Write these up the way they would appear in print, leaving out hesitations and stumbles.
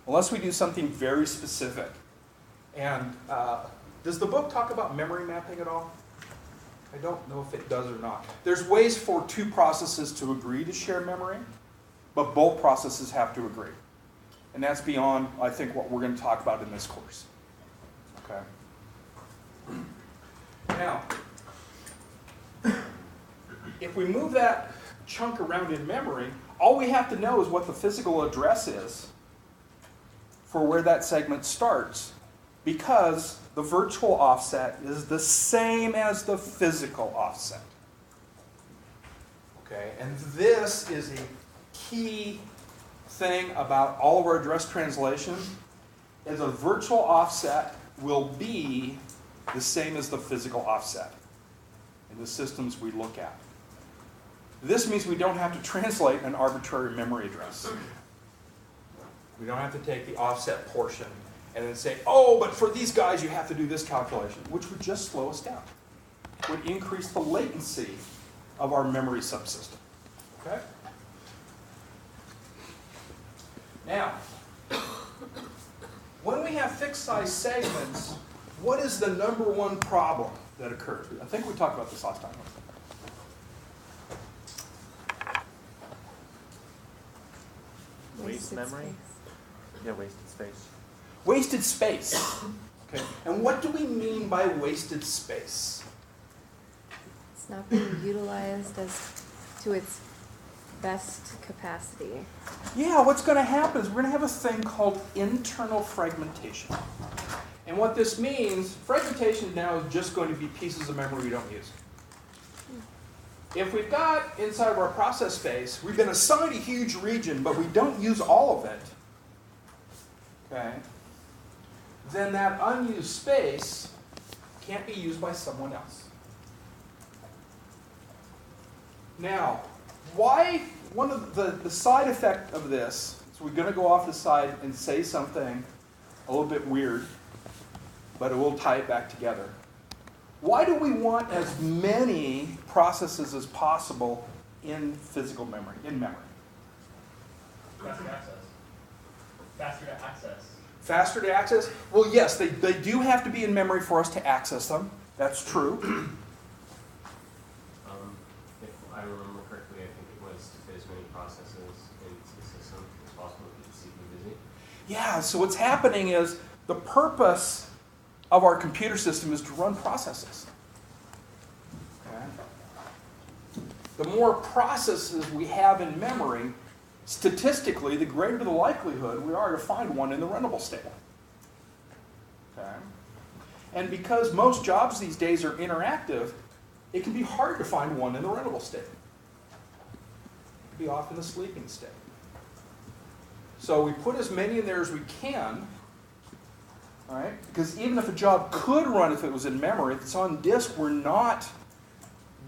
unless we do something very specific. And does the book talk about memory mapping at all? I don't know if it does or not. There's ways for two processes to agree to share memory, but both processes have to agree. And that's beyond, I think, what we're going to talk about in this course. Okay. Now, if we move that chunk around in memory, all we have to know is what the physical address is for where that segment starts, because the virtual offset is the same as the physical offset. Okay, and this is a key thing about all of our address translation, is a virtual offset will be the same as the physical offset in the systems we look at. This means we don't have to translate an arbitrary memory address. We don't have to take the offset portion and then say, oh, but for these guys you have to do this calculation, which would just slow us down. It would increase the latency of our memory subsystem. Okay? Now, when we have fixed size segments, what is the number one problem that occurs? I think we talked about this last time. Wasted memory? Space. Yeah, wasted space. Wasted space. Okay. And what do we mean by wasted space? It's not being utilized as to its best capacity. Yeah, what's going to happen is we're going to have a thing called internal fragmentation. And what this means, fragmentation now is just going to be pieces of memory we don't use. If we've got inside of our process space, we've been assigned a huge region, but we don't use all of it, okay, then that unused space can't be used by someone else. Now, why, one of the side effect of this, so we're going to go off the side and say something a little bit weird, but it will tie it back together. Why do we want as many processes as possible in physical memory, in memory? Faster access. Faster to access. Faster to access? Well, yes, they do have to be in memory for us to access them. That's true. If I remember correctly, I think it was to fit as many processes into the system as possible to keep the CPU busy. Yeah, so what's happening is the purpose of our computer system is to run processes. Okay? The more processes we have in memory, statistically, the greater the likelihood we are to find one in the runnable state. Okay? And because most jobs these days are interactive, it can be hard to find one in the runnable state. It can be off in the sleeping state. So we put as many in there as we can. All right? Because even if a job could run if it was in memory, if it's on disk, we're not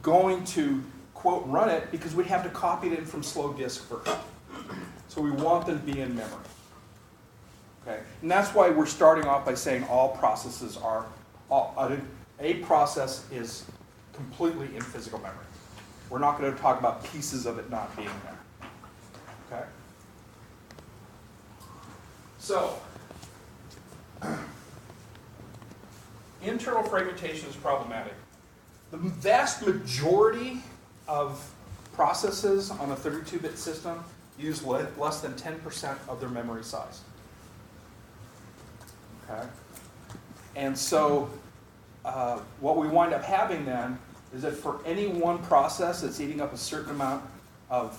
going to, quote, run it because we'd have to copy it in from slow disk first. So we want them to be in memory. Okay? And that's why we're starting off by saying all processes are, a process is completely in physical memory. We're not going to talk about pieces of it not being there. Okay? So, internal fragmentation is problematic. The vast majority of processes on a 32-bit system use less than 10% of their memory size. Okay? And so what we wind up having then is that for any one process that's eating up a certain amount of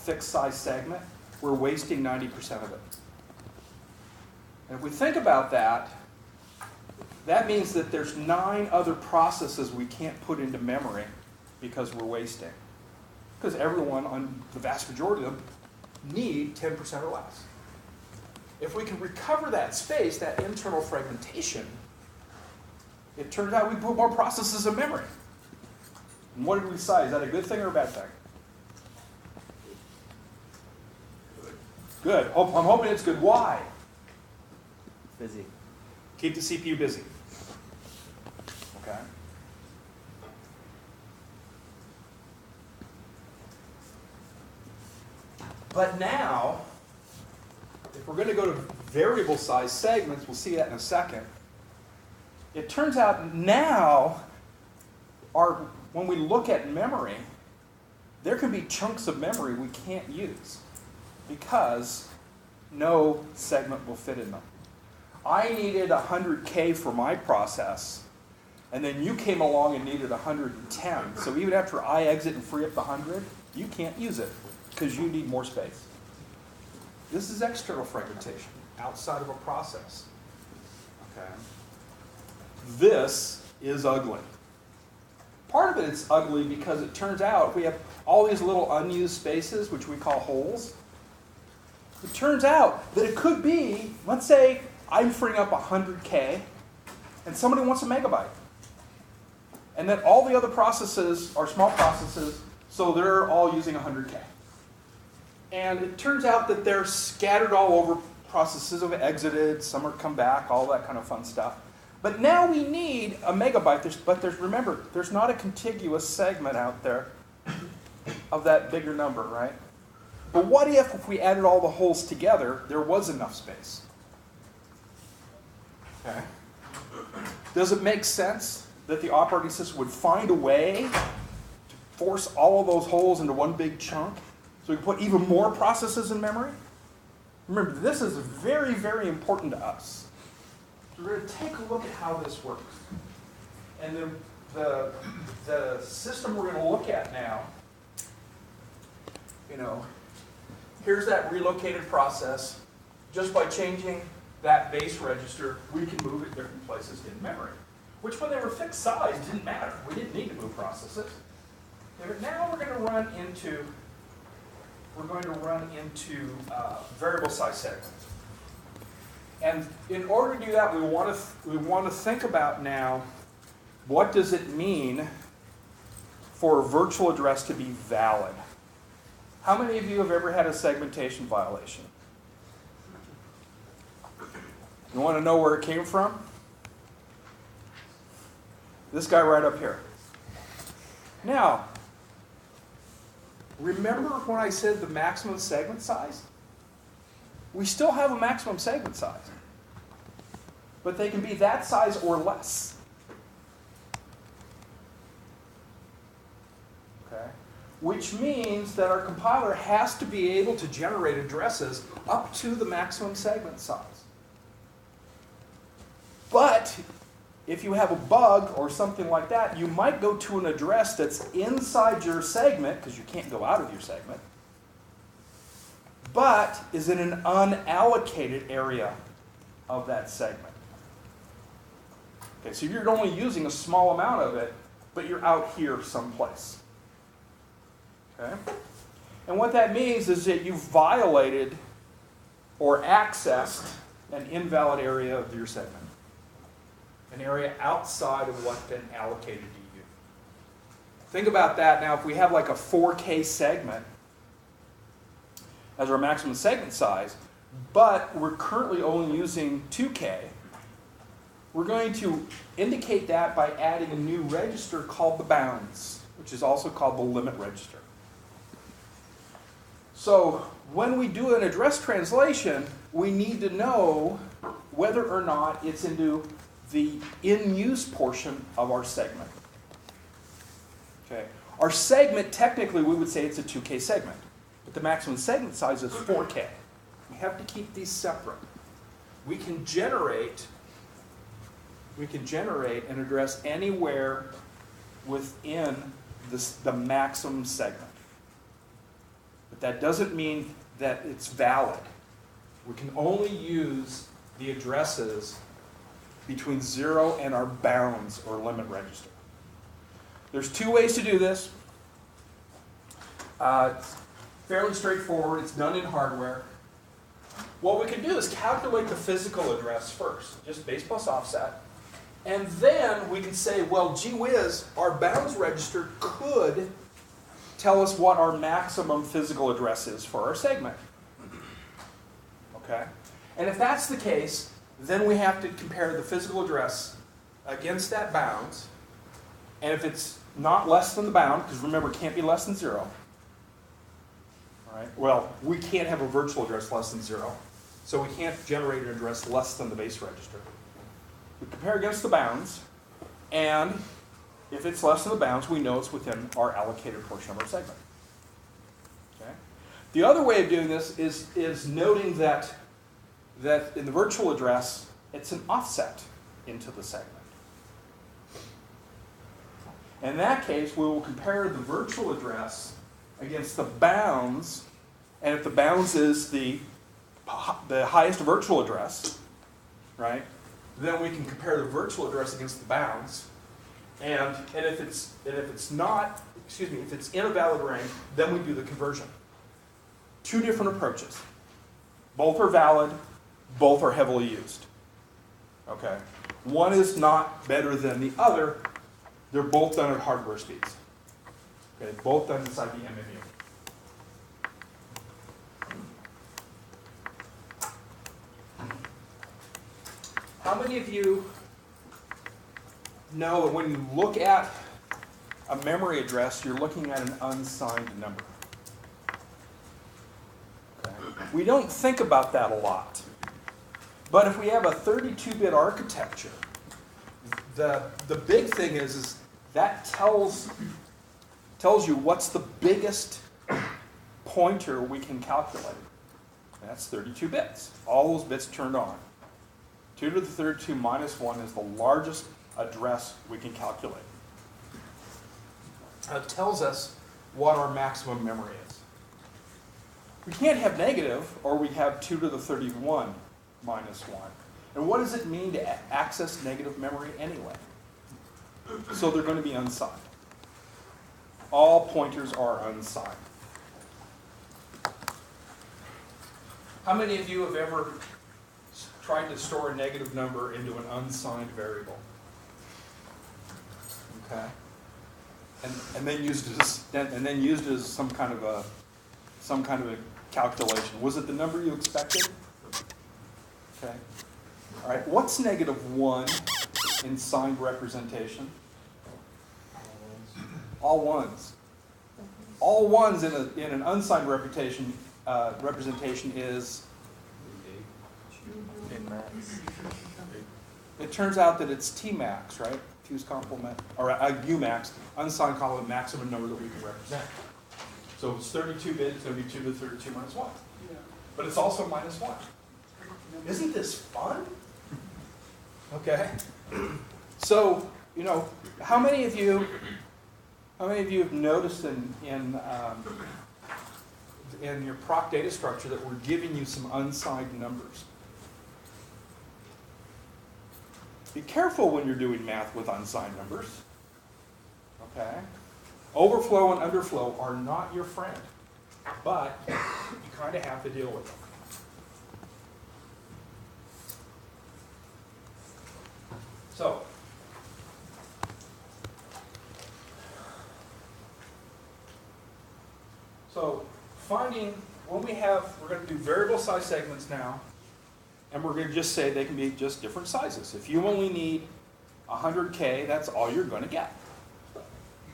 fixed size segment, we're wasting 90% of it. And if we think about that, that means that there's 9 other processes we can't put into memory because we're wasting. Because everyone, on the vast majority of them, need 10% or less. If we can recover that space, that internal fragmentation, it turns out we put more processes in memory. And what did we decide? Is that a good thing or a bad thing? Good. I'm hoping it's good. Why? Busy. Keep the CPU busy. Okay? But now, if we're going to go to variable size segments, we'll see that in a second. It turns out now, when we look at memory, there can be chunks of memory we can't use because no segment will fit in them. I needed 100K for my process, and then you came along and needed 110. So even after I exit and free up the 100, you can't use it because you need more space. This is external fragmentation, outside of a process. Okay. This is ugly. Part of it is ugly because it turns out we have all these little unused spaces, which we call holes. It turns out that it could be, let's say I'm freeing up 100K and somebody wants a megabyte. And then all the other processes are small processes, so they're all using 100K. And it turns out that they're scattered all over. Processes have exited, some are come back, all that kind of fun stuff. But now we need a megabyte. Remember, there's not a contiguous segment out there of that bigger number, right? But what if we added all the holes together, there was enough space? Okay. Does it make sense that the operating system would find a way to force all of those holes into one big chunk so we can put even more processes in memory? Remember, this is very, very important to us. So we're going to take a look at how this works. And then the system we're going to look at now, here's that relocated process. Just by changing that base register, we can move it different places in memory. Which, when they were fixed size, didn't matter. We didn't need to move processes. Okay, but now we're going to run into variable size segments. And in order to do that, we want to think about now, what does it mean for a virtual address to be valid? How many of you have ever had a segmentation violation? You want to know where it came from? This guy right up here. Now, remember when I said the maximum segment size? We still have a maximum segment size, but they can be that size or less. Okay? Which means that our compiler has to be able to generate addresses up to the maximum segment size. But if you have a bug or something like that, you might go to an address that's inside your segment, because you can't go out of your segment, but is in an unallocated area of that segment. Okay, so you're only using a small amount of it, but you're out here someplace. Okay? And what that means is that you've violated or accessed an invalid area of your segment. An area outside of what's been allocated to you. Think about that now. If we have like a 4K segment as our maximum segment size, but we're currently only using 2K, we're going to indicate that by adding a new register called the bounds, which is also called the limit register. So when we do an address translation, we need to know whether or not it's into the in-use portion of our segment. Okay. Our segment, technically, we would say it's a 2K segment, but the maximum segment size is 4K. We have to keep these separate. We can generate an address anywhere within the maximum segment. But that doesn't mean that it's valid. We can only use the addresses between 0 and our bounds or limit register. There's two ways to do this. It's fairly straightforward. It's done in hardware. What we can do is calculate the physical address first, just base plus offset. And then we can say, well, gee whiz, our bounds register could tell us what our maximum physical address is for our segment. Okay? And if that's the case, then we have to compare the physical address against that bounds. And if it's not less than the bound, because remember, it can't be less than 0. All right? Well, we can't have a virtual address less than 0. So we can't generate an address less than the base register. We compare against the bounds, and if it's less than the bounds, we know it's within our allocated portion of our segment. Okay? The other way of doing this is noting that in the virtual address, it's an offset into the segment. In that case, we will compare the virtual address against the bounds, and if the bounds is the highest virtual address, right, then we can compare the virtual address against the bounds, and if it's not, excuse me, if it's in a valid range, then we do the conversion. Two different approaches. Both are valid, both are heavily used. Okay? One is not better than the other. They're both done at hardware speeds. Okay, both done inside the MMU. How many of you know that when you look at a memory address, you're looking at an unsigned number? Okay. We don't think about that a lot. But if we have a 32-bit architecture, the big thing is that tells you what's the biggest pointer we can calculate. That's 32 bits. All those bits turned on. 2 to the 32 minus 1 is the largest address we can calculate. It tells us what our maximum memory is. We can't have negative, or we have 2 to the 31 minus 1. And what does it mean to access negative memory anyway? So they're going to be unsigned. All pointers are unsigned. How many of you have ever tried to store a negative number into an unsigned variable? Okay. And then used it as some kind of a calculation. Was it the number you expected? Okay. All right. What's -1 in signed representation? All ones. All ones in an unsigned representation is. It turns out that it's Tmax, right? Two's complement, or Umax, unsigned complement, maximum number that we can represent. So it's 32-bit, it's going to be 2 to the 32 minus 1. But it's also minus 1. Isn't this fun? Okay. So, how many of you have noticed in your proc data structure that we're giving you some unsigned numbers? Be careful when you're doing math with unsigned numbers. Okay? Overflow and underflow are not your friend, but you kind of have to deal with them. So finding, we're going to do variable size segments now, and we're going to just say they can be just different sizes. If you only need 100K, that's all you're going to get.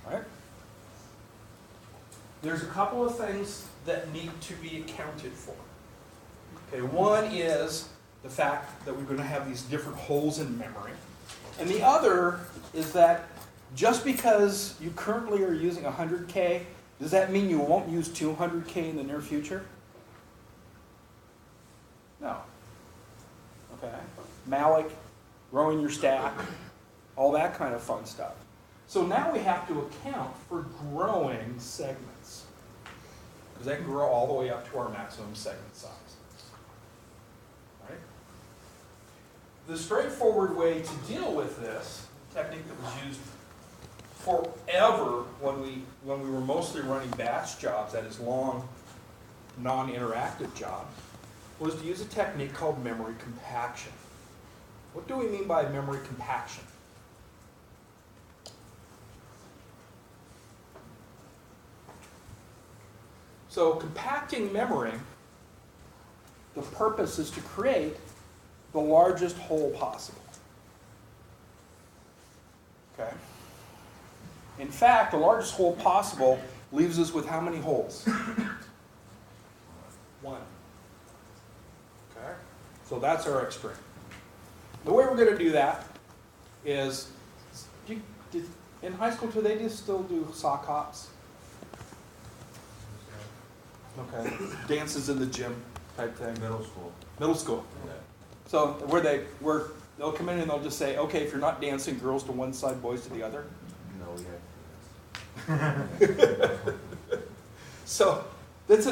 Right? There's a couple of things that need to be accounted for. Okay, one is the fact that we're going to have these different holes in memory. And the other is that just because you currently are using 100K, does that mean you won't use 200K in the near future? No. Okay. Malloc, growing your stack, all that kind of fun stuff. So now we have to account for growing segments, because they can grow all the way up to our maximum segment size. Right? The straightforward way to deal with this, technique that was used forever when we were mostly running batch jobs, that is long, non-interactive jobs, was to use a technique called memory compaction. What do we mean by memory compaction? So compacting memory, the purpose is to create the largest whole possible. Okay? In fact, the largest whole possible leaves us with how many holes? 1. Okay? So that's our extreme. The way we're going to do that is, in high school, do they just still do sock hops? Okay. Dances in the gym type thing. Middle school. Middle school. So where they'll come in and they'll just say, okay, if you're not dancing, girls to one side, boys to the other. No, we have to do this. So that's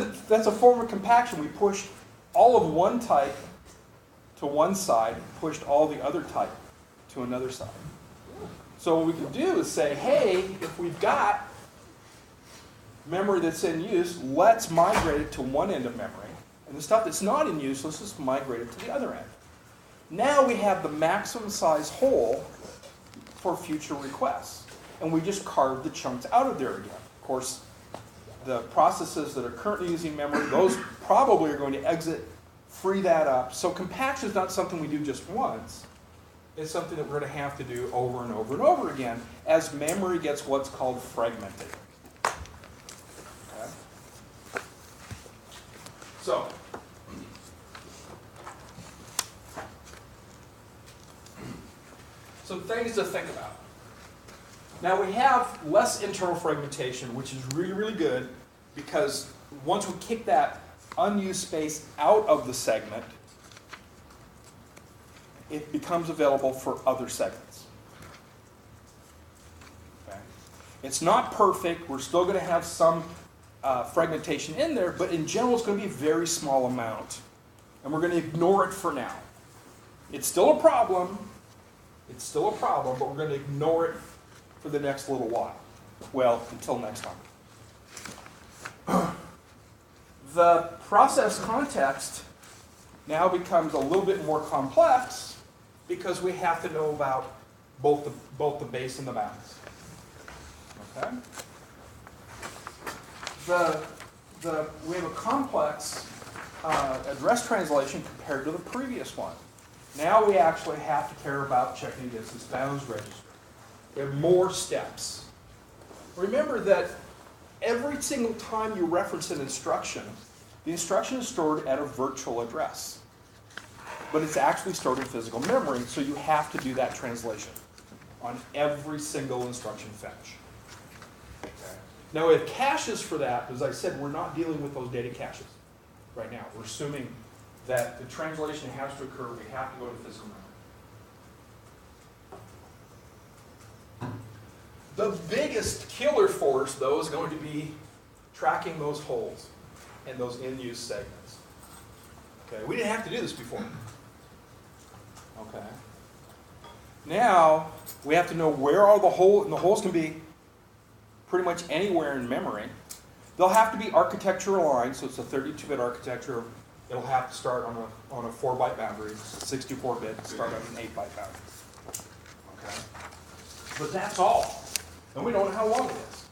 a form of compaction. We pushed all of one type to one side, pushed all the other type to another side. So what we can do is say, hey, if we've got memory that's in use, let's migrate it to one end of memory. And the stuff that's not in use, let's just migrate it to the other end. Now we have the maximum size hole for future requests. And we just carved the chunks out of there again. Of course, the processes that are currently using memory, those probably are going to exit, free that up. So compaction is not something we do just once. It's something that we're going to have to do over and over and over again as memory gets what's called fragmented. Okay? So, some things to think about. Now we have less internal fragmentation, which is really, really good, because once we kick that unused space out of the segment, it becomes available for other segments. Okay? It's not perfect. We're still going to have some fragmentation in there, but in general it's going to be a very small amount. And we're going to ignore it for now. It's still a problem. It's still a problem, but we're going to ignore it for the next little while. Well, until next time. The process context now becomes a little bit more complex because we have to know about both the base and the bounds. Okay? We have a complex address translation compared to the previous one. Now we actually have to care about checking against this bounds register. We have more steps. Remember that every single time you reference an instruction, the instruction is stored at a virtual address. But it's actually stored in physical memory, so you have to do that translation on every single instruction fetch. Okay. Now we have caches for that. As I said, we're not dealing with those data caches right now. We're assuming that the translation has to occur. We have to go to physical memory. The biggest killer for us, though, is going to be tracking those holes and those in-use segments. Okay, we didn't have to do this before. Okay. Now, we have to know where are the holes, and the holes can be pretty much anywhere in memory. They'll have to be architecture aligned, so it's a 32-bit architecture. It'll have to start on a 4-byte boundary, 64-bit, start on an 8-byte boundary. Okay. But that's all. And we don't know how long it is.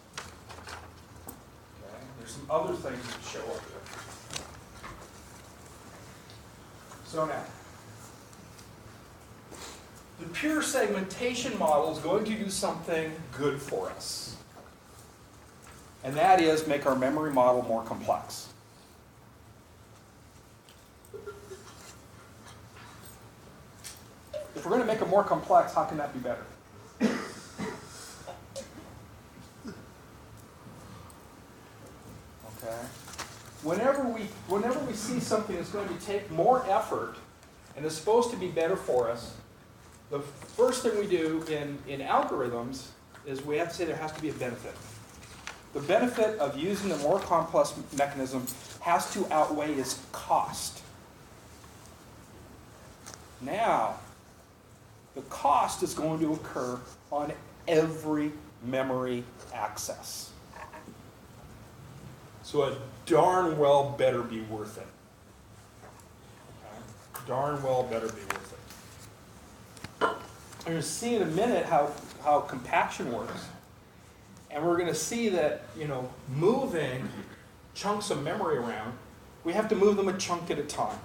Okay. There's some other things that show up here. So now, the pure segmentation model is going to do something good for us. And that is make our memory model more complex. If we're going to make it more complex, how can that be better? Okay. Whenever we see something that's going to take more effort and is supposed to be better for us, the first thing we do in algorithms is we have to say there has to be a benefit. The benefit of using a more complex mechanism has to outweigh its cost. Now, the cost is going to occur on every memory access. So it darn well better be worth it. Okay? Darn well better be worth it. We're going to see in a minute how compaction works. And we're going to see that, moving chunks of memory around, we have to move them a chunk at a time.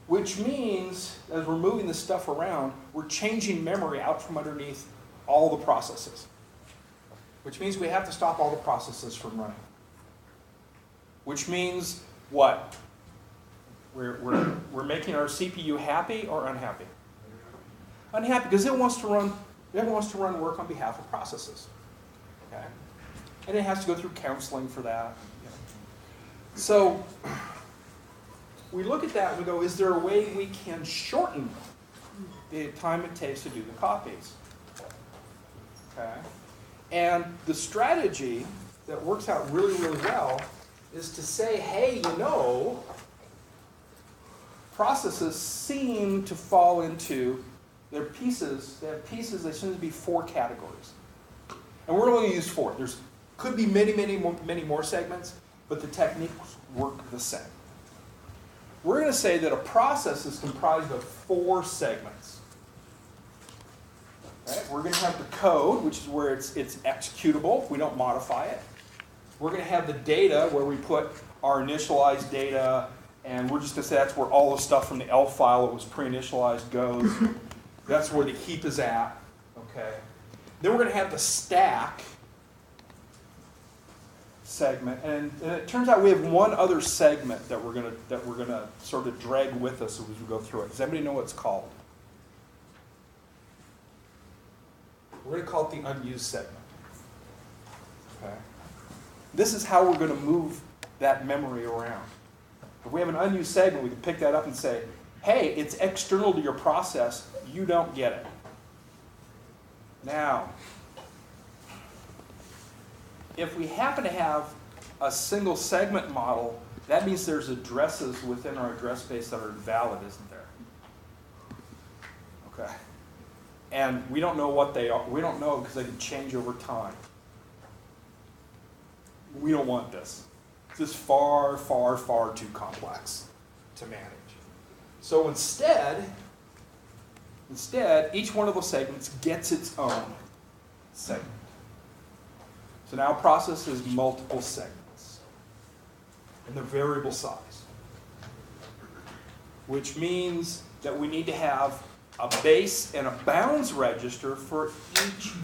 Which means, as we're moving this stuff around, we're changing memory out from underneath all the processes. Which means we have to stop all the processes from running. Which means what? We're making our CPU happy or unhappy? Unhappy, because it wants to run work on behalf of processes. Okay? And it has to go through counseling for that. So we look at that and we go, is there a way we can shorten the time it takes to do the copies? Okay? And the strategy that works out really, really well is to say, hey, you know, processes seem to fall into their pieces. They have pieces that seem to be 4 categories. And we're only going to use 4. There's could be many more segments, but the techniques work the same. We're going to say that a process is comprised of 4 segments. Okay? We're going to have the code, which is where it's executable. We don't modify it. We're going to have the data, where we put our initialized data, and we're just going to say that's where all the stuff from the ELF file that was pre-initialized goes. That's where the heap is at. Okay. Then we're going to have the stack segment, and it turns out we have one other segment that we're gonna sort of drag with us as we go through it. Does anybody know what it's called? We're going to call it the unused segment. Okay. This is how we're going to move that memory around. If we have an unused segment, we can pick that up and say, hey, it's external to your process, you don't get it. Now, if we happen to have a single segment model, that means there's addresses within our address space that are invalid, isn't there? Okay. And we don't know what they are. We don't know because they can change over time. We don't want this. This is far, far, far too complex to manage. So instead, each one of those segments gets its own segment. So now a process is multiple segments. And they're variable size. Which means that we need to have a base and a bounds register for each